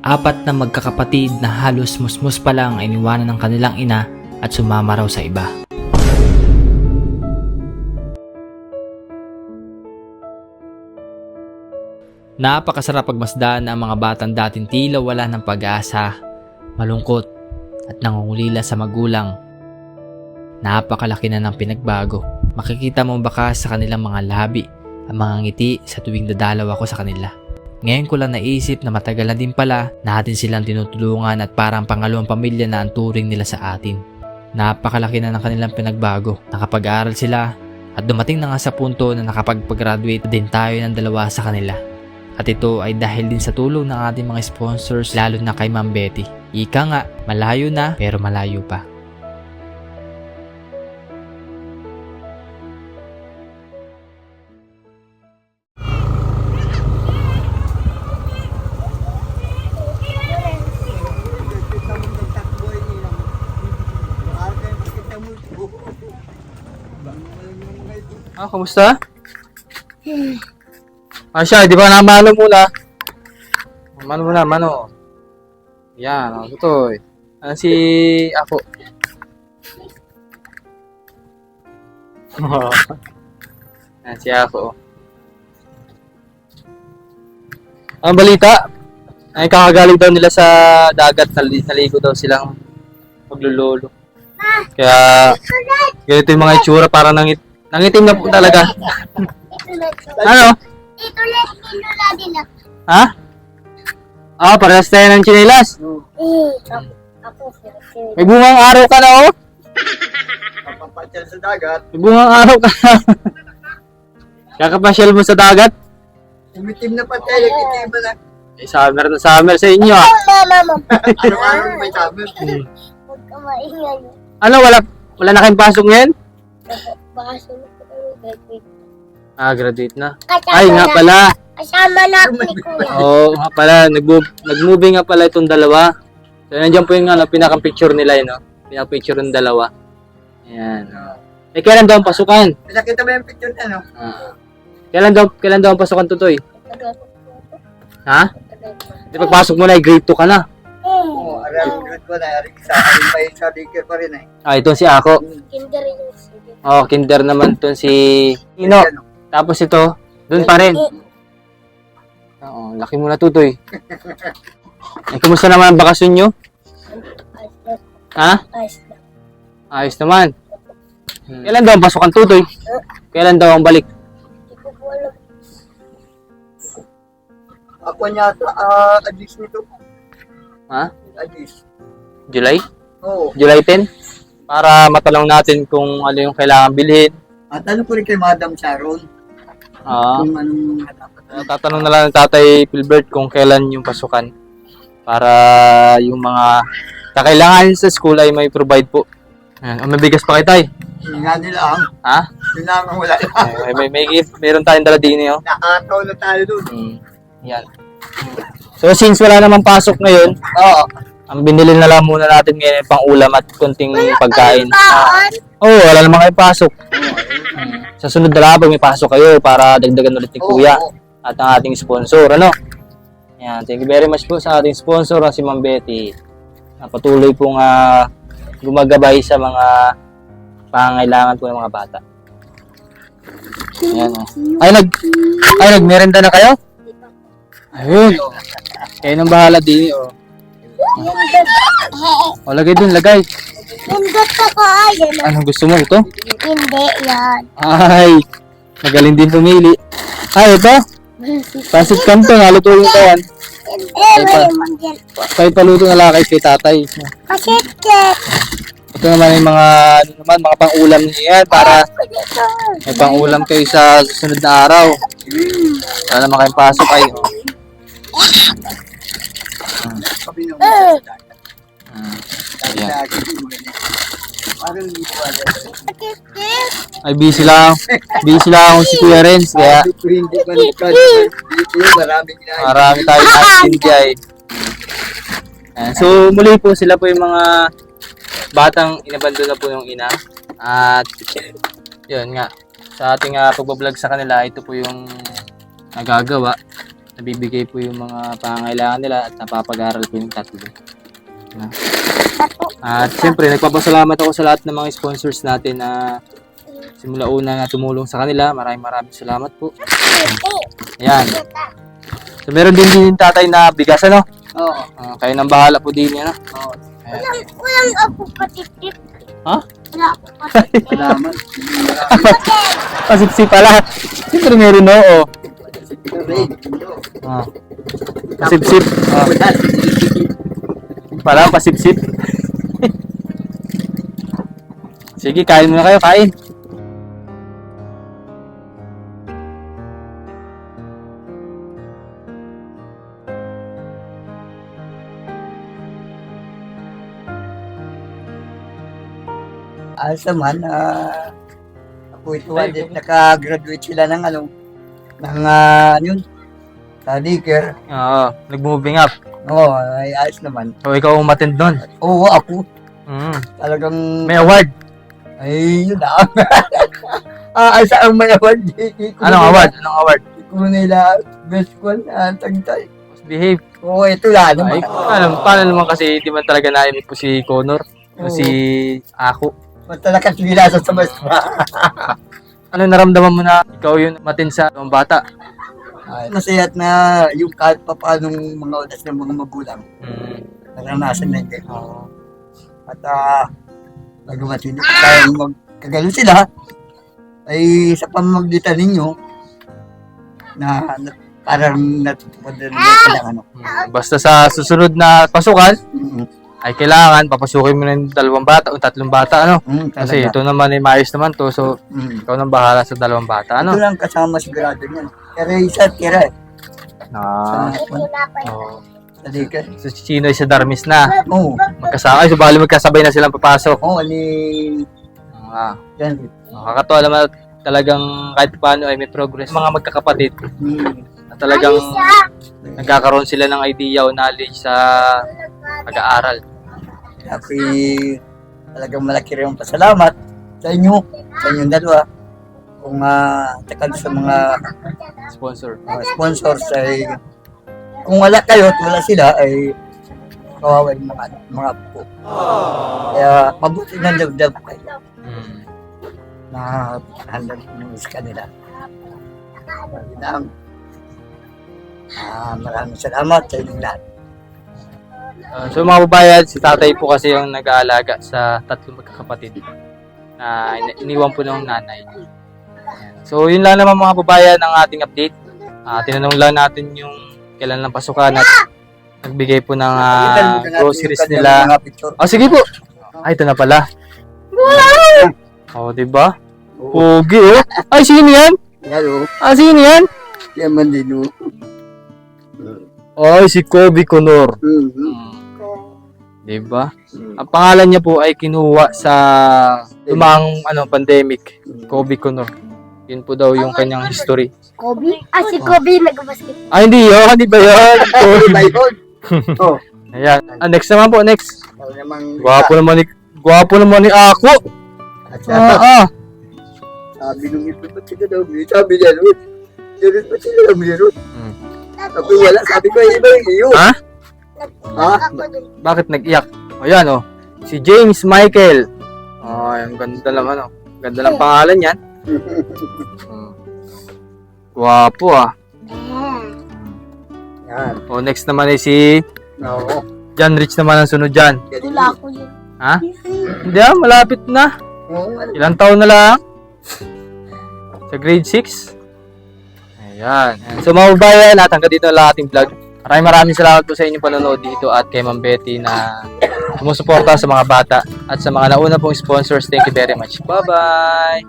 Apat na magkakapatid na halos musmus pa lang ay iniwanan ng kanilang ina at sumama raw sa iba. Napakasarap pagmasdan ang mga batang dating tila wala ng pag-asa, malungkot at nangungulila sa magulang. Napakalaki na ng pinagbago. Makikita mo baka sa kanilang mga labi ang mga ngiti sa tuwing dadalaw ako sa kanila. Ngayon ko lang naisip na matagal na din pala natin silang tinutulungan at parang pangalawang pamilya na ang turing nila sa atin. Napakalaki na ng kanilang pinagbago. Nakapag-aaral sila at dumating na nga sa punto na nakapag-graduate din tayo ng dalawa sa kanila. At ito ay dahil din sa tulong ng ating mga sponsors, lalo na kay Ma'am Betty. Ika nga, malayo na pero malayo pa. Kamusta? Asya, di ba namano muna? Mano. Yan, ito. Si ako. Yan, si ako. Ang balita, ay kakagaling daw nila sa dagat, naligo daw silang maglulolo. Kaya, ganito yung mga itsura, parang nangitim na po talaga. Ano? Ito lang, kinula din ako. Ha? Parehas tayo ng tsinelas. Ako, May bungang araw ka na, oh. Papapasyal sa dagat. May bungang araw ka na. Kakapasyal mo sa dagat? Umitim na pa tayo, nagtitiba na. Summer na summer sa inyo, ah. mama. Araw-araw na may summer. Huwag ka maingay. Ano, wala na kayong pasok ngayon? Baka sunod ko kayo, graduate. Graduate na. Kasama Ay, nga na- pala. Kasama na ako ni Kuya. Oo, nga pala. Nag-movie nga pala itong dalawa. So, nandiyan po yung pinaka-picture nila, yun, no? Pinaka-picture ng dalawa. Ayan, oh. Kailan daw ang pasukan? Nakita mo yung picture niya, no? Kailan daw ang pasukan, Tutoy? Ha? Di pagpasok mo na, grade 2 ka na. Oo, aral grade ko na. Arin pa yung sa daycare pa rin, eh. Ito si Ako. Kinder yung sige. Kinder naman ito si Ino. Tapos ito, doon pa rin. Laki mo na, Tutoy. Kumusta naman ang bakasyon nyo? Ha? Ayos naman. Kailan daw ang pasukan, Tutoy? Kailan daw ang balik? Hindi ko po alam. Ako niya, Agis nito. Ha? Agis. July? Oo. July 10? Para matanong natin kung ano yung kailangan bilhin. At ano po rin kay Madam Sharon? Kung anong dapat. Tatanong na lang ng Tatay Philbert kung kailan yung pasukan. Para yung mga kakailangan sa school ay may provide po. Ayan. May bigas pa kay Tay. Yun nga nila ang. Ha? Yun lang ang wala lang. May gift. Meron tayong dala din eh. Oh. Nakataw na tayo dun. Yan. So since wala namang pasok ngayon, ang binili na lang muna natin ngayon pang ulam at konting pagkain. Wala namang kayo pasok. Sa sunod na lang pag may pasok kayo para dagdagan ulit ni Kuya at ang ating sponsor, ano? Yan, thank you very much po sa ating sponsor, si Ma'am Betty. Patuloy pong gumagabay sa mga pangangailangan po ng mga bata. Yan. Nagmerenda na kayo? Ayun. Kayo nang bahala din, oh. Lagay dun, lagay. Pindot ako, ayan. Anong gusto mo ito? Hindi, yan. Ay, magaling din pumili. Ito? Pasit Canton, halutuin ko yan. Hindi, may manggil. Kahit paluto na lakay kay tatay. Kasi, Ito naman yung mga, mga pang-ulam niya yan para may pang-ulam kayo sa susunod na araw. Wala naman kayong pasok ay. Sabi nung Ayan. parang hindi ko alam. Ay, busy lang. Busy lang si Kuya Renz. Kaya Hindi pa nagkakaroon. Maraming ginagawa. marami tayong activity ay. So, muli po sila po yung mga batang inabandon na po yung ina. At yun nga, sa ating pagbablog sa kanila, ito po yung nagagawa. nabibigay po yung mga pangangailangan nila at napapag-aral po yung tatlo. Na. At siyempre, nagpapasalamat ako sa lahat ng mga sponsors natin na simula una na tumulong sa kanila. Maraming salamat po. Ayan. So, meron din tatay na bigas, ano? Oo. Kayo nang bahala po din yan, Oo. Walang ako patitip. Ha? Wala ako patitip. Salamat. Pasipsip pala. Siyempre meron, oo. Pasipsip. Pala, pasipsip. Sige, kain muna kayo, kain. Ayos naman, ako ito, naka-graduate sila ng ano, ng yun, sa daycare. Oo, nag-moving up. Oo, ay ayos naman. So, ikaw umatend doon. Oo, ako, Mm. talagang, May award. ay, yun na. Ay, saan may award? Anong award? Anong award? Iko nila, best one, tagtay. Behave. Oo, ito lang Ay, naman. paano naman kasi di man talaga naimit po si Connor o Oo. si Ako. Basta nakasila sa best Ano naramdaman mo na ikaw yung matin sa mga bata? Masaya at na yung kahit pa paanong mga oras ng mga magulang, Mm. naranasan na yun. Oo. At nagawa sila, kaya magkagalo sila, ay sa pamamagitan ninyo, na parang natupad na ng ano. Basta sa susunod na pasukan, Mm, ay kailangan papasukin mo ng 2 bata o 3 bata, ano? Kasi talaga. ito naman ay maayos naman to, so ikaw nang bahala sa 2 bata, Ito ano? lang kasama sigurado niyan. Pero isa tira Ah, Tinapay. oo. sa daycare. So, si Chino ay sa Darmis na. Oo. Magkasama, ay, so bali magkasabay na silang papasok. Oo, ni... Yan. Nakakatawa naman at talagang kahit paano ay may progress. Mga magkakapatid na talagang nagkakaroon sila ng idea o knowledge sa pag-aaral. Ako'y talagang malaki rin ang pasalamat sa inyo, sa inyong dalawa. Kung takal sa mga Sponsor. sponsors ay kung wala kayo at wala sila ay kawawa yung mga po. Kaya mabuti na dagdag kayo Mm. na handang sa kanila. Maraming salamat sa inyong lahat. So mga babayan, si tatay po kasi yung nag-aalaga sa 3 magkakapatid na iniwan po ng nanay. So yun lang naman mga babayan ang ating update. Tinanong lang natin yung kailan lang pasukan at nagbigay po ng groceries nila. Oh, sige po. Ay, ito na pala. Oh, diba? Pogi, oh. Ay, sino yan? Hello, Sino yan? yan man din. Ay, si Kobe Connor. Diba? Ang pangalan niya po ay kinuha sa lumang pandemic. Kobe Connor. Yun po daw yung kanyang history. Kobe? Si Kobe nag-basket. Ay, hindi yun. Hindi ba yun? Kobe. Oh, Ayan. Next naman po, next. namang Gwapo naman ni Ako. sabi nung ito pa sila daw, sabi niya nun, ganun pa sila daw meron. Sabi wala, sabi ko iba yung iyo. Ha? Ako dun. Bakit nag-iyak? Ayan, oh. Si James Michael. Ay, ang ganda naman, oh. Ganda ng pangalan yan. Gwapo, ah. Yan. Oh, next naman ay si Oo. John Rich naman ang sunod dyan. Wala ako yun. Ha? Hindi, malapit na. Oo, Ilang taon na lang? Sa grade 6? Ayan. So mga babayan, at hanggang dito na lang ating vlog. Maraming salamat po sa inyong panonood dito at kay Ma'am Betty na sumusuporta sa mga bata at sa mga nauna pong sponsors. Thank you very much. Bye-bye!